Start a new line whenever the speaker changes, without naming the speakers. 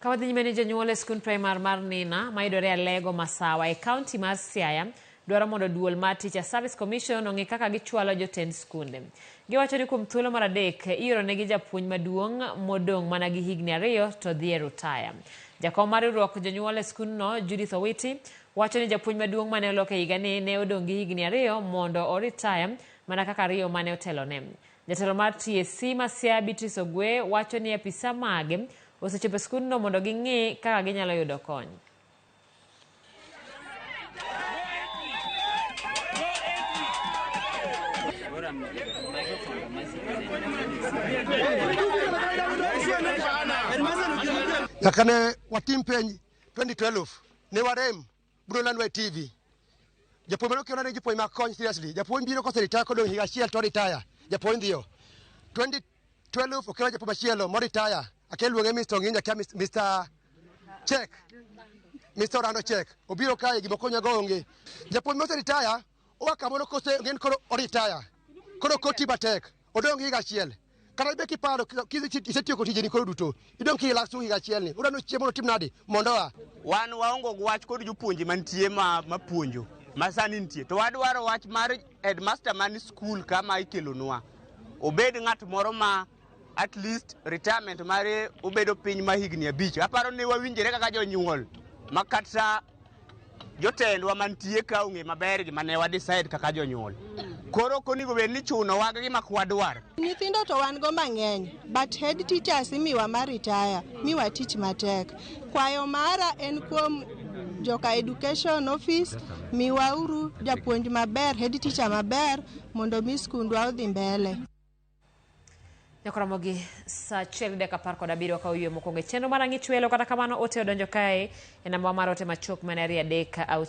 Kawadhi nyime ni Jonyuol e sikund praimar mar Nina mayudore Lego Masawa e kaunti mar Siaya dwaro mondo duol mar Teacher Service Commission ong'e kaka gichwalo jotend skunde. Giwacho ni kuom thuolo mar adek ioronegi japuonj maduong' modong' mana gi higni 2 to dhi e rutaya. Jakom mar riwruok Jonyuol e skundno Judith Owiti wacho ni japuonj maduong' mane olok e higani ne odong' gi higni 2 mondo oritaya mana kaka Rio mane otelone. Jatelo mar TSC ma Siaya Beatrice Ogwe wacho ni apisa mage osechopo e skundno mondo ging'e kaka ginyalo yudo kony.
Yakane watim penj 2012 ne warem bro landwa TV. Japuonj mano kiona ne japuonj makony seriously. Japuonj biro kose retire kodong' higa achiel to retire. Japuonj dhiyo. 2012 okelo japuonj machielo mo retire. Akeluonge Mr. Nginya kia Mr. Check. Mr. Rando Check. Obiro kae gima konyago onge. Japuonj mose retire owa kamoro kose ng'en koro retire. Koro koti batek. Odong' higa achiel. Kana ibe kiparo isetieko tijeni koro duto. Idong' ki last higa achiel ni. Udano chiemo no tim nade mondo
wan waongo wach kod jopuonje mantie mapuonjo masani nitie to wadwaro wach mar headmaster man school kama ikelonwa obed ng'at moro ma at least retirement mare obedo piny ma higni 5. Aparo ni wawinjere kaka jonyuol makata jotendwa mantie ka ong'e maber gima ne wa decide kaka jonyuol. Koro konigo bed ni chuno wag gima kwadwar.
Nyithindo to wan go mang'eny, but head teachers imiwa ma retire, miwa tich matek. Kwayo mara en kuom joka education office, miwa uru japuonj maber, head teacher maber, mondo mi skundwa odhi mbele.
Ramogi sa 1:17 ka oywe mokwongo chenro mar ang'ich welo kata kamano ote odonjo kae e namba mar ote machok mane 3 au